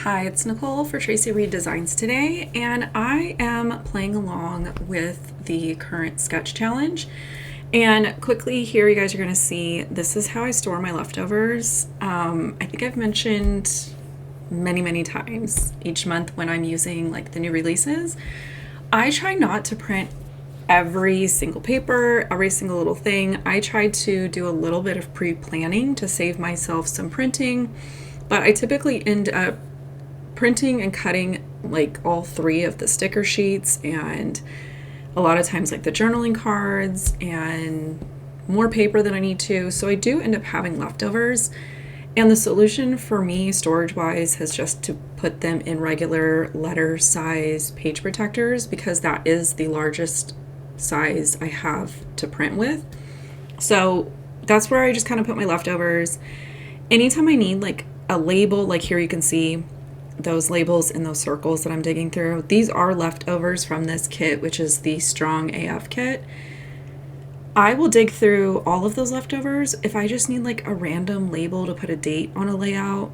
Hi, it's Nicole for Traci Reed Designs today, and I am playing along with the current sketch challenge. And quickly here, you guys are going to see this is how I store my leftovers. I think I've mentioned many times each month when I'm using like the new releases. I try not to print every single paper, every single little thing. I try to do a little bit of pre-planning to save myself some printing, but I typically end up printing and cutting like all three of the sticker sheets and a lot of times like the journaling cards and more paper than I need to. So I do end up having leftovers. And the solution for me storage wise has just to put them in regular letter size page protectors because that is the largest size I have to print with. So that's where I just kind of put my leftovers. Anytime I need like a label, like here you can see those labels in those circles that I'm digging through. These are leftovers from this kit, which is the Strong AF kit. I will dig through all of those leftovers if I just need like a random label to put a date on a layout,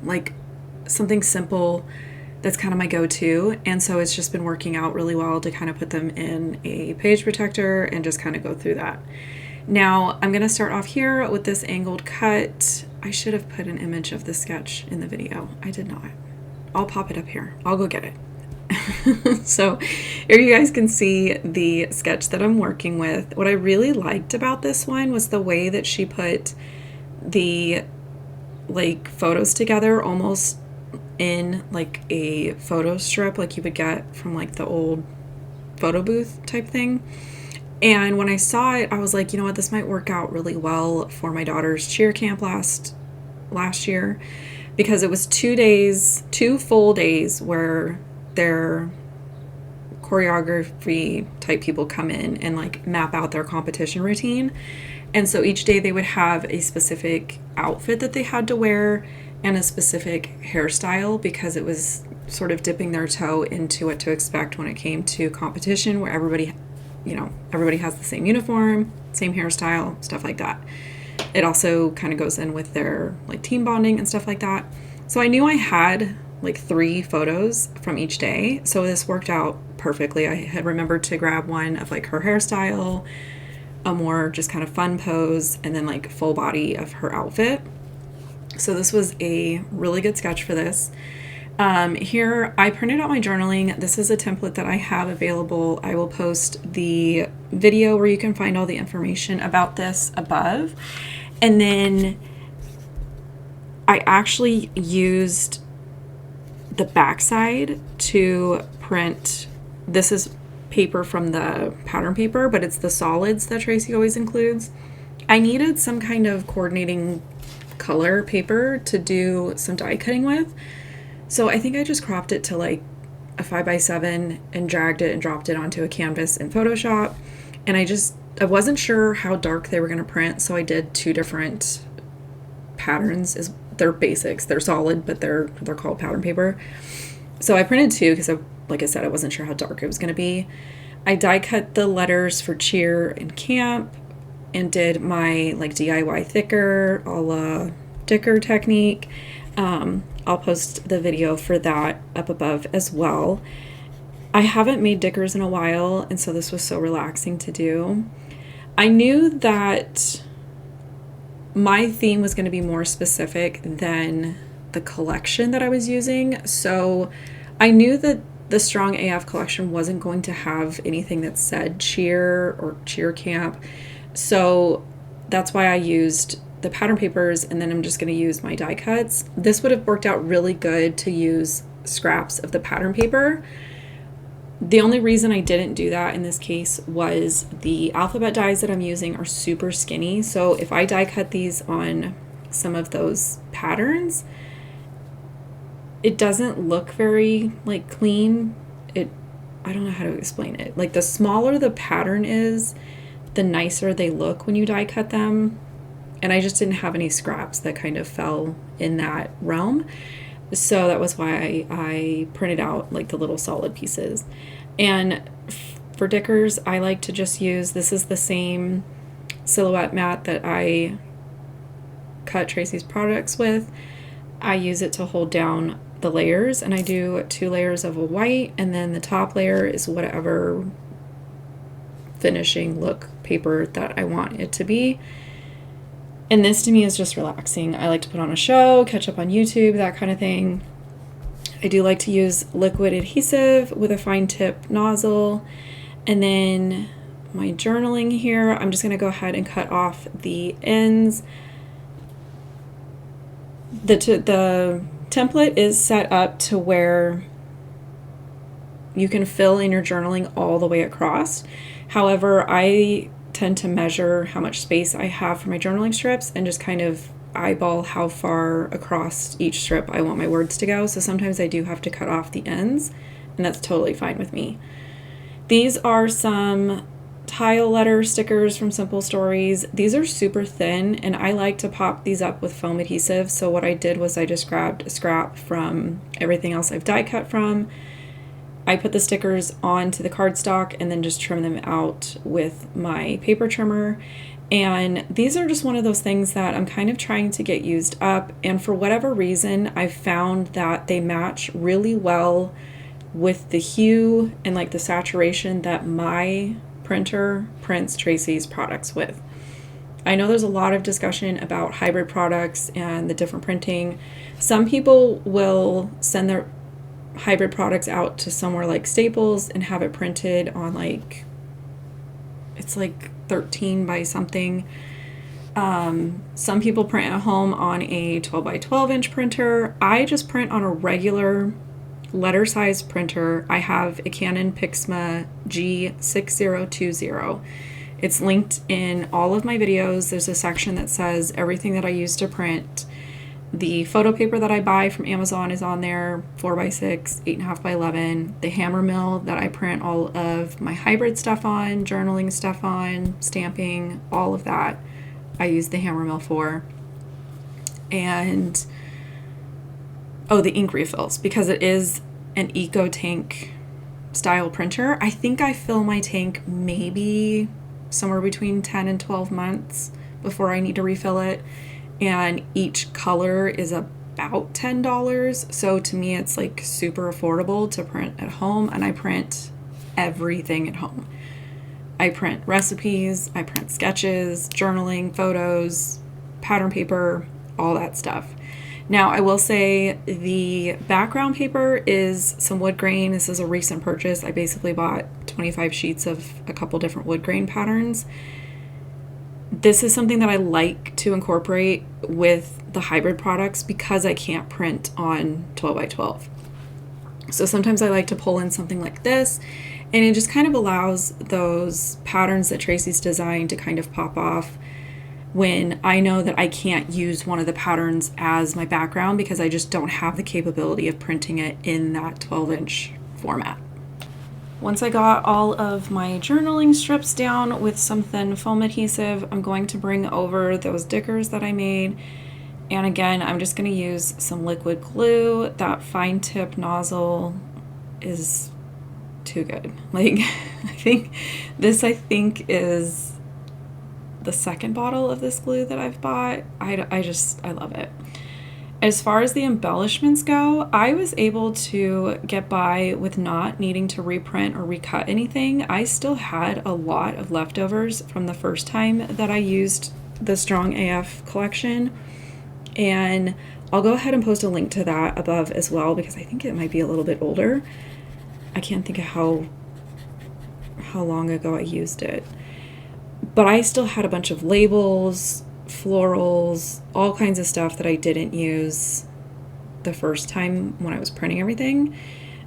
like something simple that's kind of my go-to. And so it's just been working out really well to kind of put them in a page protector and just kind of go through that. Now I'm going to start off here with this angled cut. I should have put an image of the sketch in the video. I did not. I'll pop it up here. I'll go get it. So here you guys can see the sketch that I'm working with. What I really liked about this one was the way that she put the like photos together almost in like a photo strip like you would get from like the old photo booth type thing. And when I saw it, I was like, you know what, this might work out really well for my daughter's cheer camp last year, because it was 2 full days where their choreography type people come in and like map out their competition routine. And so each day they would have a specific outfit that they had to wear and a specific hairstyle, because it was sort of dipping their toe into what to expect when it came to competition, where everybody has the same uniform, same hairstyle, stuff like that. It also kind of goes in with their like team bonding and stuff like that. So I knew I had like 3 photos from each day. So this worked out perfectly. I had remembered to grab one of like her hairstyle, a more just kind of fun pose, and then like full body of her outfit. So this was a really good sketch for this. Here I printed out my journaling. This is a template that I have available. I will post the video where you can find all the information about this above. And then I actually used the backside to print. This is paper from the pattern paper, but it's the solids that Traci always includes. I needed some kind of coordinating color paper to do some die cutting with. So I think I just cropped it to like a 5x7 and dragged it and dropped it onto a canvas in Photoshop. And I wasn't sure how dark they were going to print, so I did 2 different patterns. They're basics, they're solid, but they're called pattern paper. So I printed 2 because like I said, I wasn't sure how dark it was going to be. I die cut the letters for cheer and camp and did my like DIY thicker a la Dicker technique. I'll post the video for that up above as well. I haven't made Dickers in a while, and so this was so relaxing to do. I knew that my theme was going to be more specific than the collection that I was using, so I knew that the Strong AF collection wasn't going to have anything that said cheer or cheer camp, so that's why I used the pattern papers, and then I'm just going to use my die cuts. This would have worked out really good to use scraps of the pattern paper. The only reason I didn't do that in this case was the alphabet dies that I'm using are super skinny. So if I die cut these on some of those patterns, it doesn't look very like clean. I don't know how to explain it. Like the smaller the pattern is, the nicer they look when you die cut them. And I just didn't have any scraps that kind of fell in that realm. So that was why I printed out like the little solid pieces. And for Dickers, I like to just use, this is the same silhouette mat that I cut Traci's products with. I use it to hold down the layers, and I do 2 layers of a white, and then the top layer is whatever finishing look paper that I want it to be. And this to me is just relaxing. I like to put on a show, catch up on YouTube, that kind of thing. I do like to use liquid adhesive with a fine tip nozzle. And then my journaling here, I'm just going to go ahead and cut off the ends. The template is set up to where you can fill in your journaling all the way across. However, I tend to measure how much space I have for my journaling strips and just kind of eyeball how far across each strip I want my words to go. So sometimes I do have to cut off the ends, and that's totally fine with me. These are some tile letter stickers from Simple Stories. These are super thin, and I like to pop these up with foam adhesive. So what I did was I just grabbed a scrap from everything else I've die cut from. I put the stickers onto the cardstock and then just trim them out with my paper trimmer. And these are just one of those things that I'm kind of trying to get used up. And for whatever reason, I've found that they match really well with the hue and like the saturation that my printer prints Traci's products with. I know there's a lot of discussion about hybrid products and the different printing. Some people will send their hybrid products out to somewhere like Staples and have it printed on like, it's like 13 by something. Some people print at home on a 12 by 12 inch printer. I just print on a regular letter size printer. I have a Canon Pixma G6020. It's linked in all of my videos. There's a section that says everything that I use to print. The photo paper that I buy from Amazon is on there, 4x6, 8.5 by 11. The hammer mill that I print all of my hybrid stuff on, journaling stuff on, stamping, all of that, I use the hammer mill for. And, oh, the ink refills, because it is an eco tank style printer. I think I fill my tank maybe somewhere between 10 and 12 months before I need to refill it. And each color is about $10. So to me, it's like super affordable to print at home. And I print everything at home. I print recipes, I print sketches, journaling, photos, pattern paper, all that stuff. Now, I will say the background paper is some wood grain. This is a recent purchase. I basically bought 25 sheets of a couple different wood grain patterns. This is something that I like to incorporate with the hybrid products because I can't print on 12 by 12. So sometimes I like to pull in something like this, and it just kind of allows those patterns that Traci's designed to kind of pop off when I know that I can't use one of the patterns as my background because I just don't have the capability of printing it in that 12-inch format. Once I got all of my journaling strips down with some thin foam adhesive, I'm going to bring over those dickers that I made. And again, I'm just going to use some liquid glue. That fine tip nozzle is too good. Like, I think is the second bottle of this glue that I've bought. I love it. As far as the embellishments go, I was able to get by with not needing to reprint or recut anything. I still had a lot of leftovers from the first time that I used the Strong AF collection. And I'll go ahead and post a link to that above as well because I think it might be a little bit older. I can't think of how long ago I used it. But I still had a bunch of labels, florals, all kinds of stuff that I didn't use the first time when I was printing everything.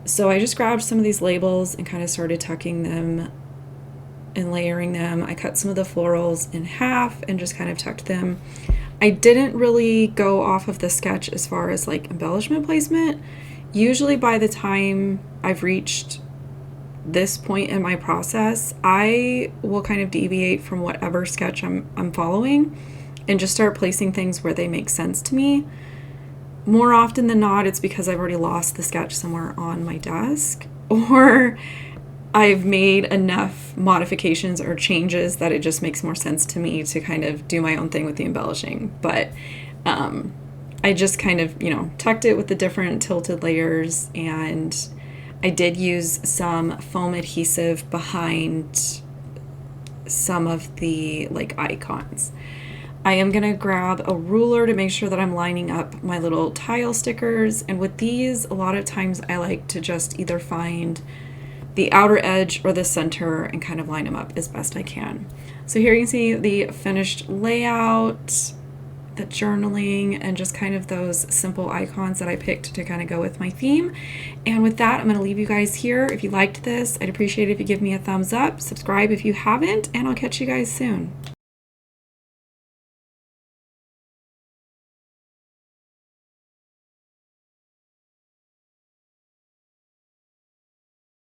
So I just grabbed some of these labels and kind of started tucking them and layering them. I cut some of the florals in half and just kind of tucked them. I didn't really go off of the sketch as far as like embellishment placement. Usually by the time I've reached this point in my process, I will kind of deviate from whatever sketch I'm following and just start placing things where they make sense to me. More often than not, it's because I've already lost the sketch somewhere on my desk, or I've made enough modifications or changes that it just makes more sense to me to kind of do my own thing with the embellishing. But I just kind of, you know, tucked it with the different tilted layers, and I did use some foam adhesive behind some of the like icons. I am going to grab a ruler to make sure that I'm lining up my little tile stickers, and with these, a lot of times I like to just either find the outer edge or the center and kind of line them up as best I can. So here you can see the finished layout, the journaling, and just kind of those simple icons that I picked to kind of go with my theme. And with that, I'm going to leave you guys here. If you liked this, I'd appreciate it if you give me a thumbs up, subscribe if you haven't, and I'll catch you guys soon.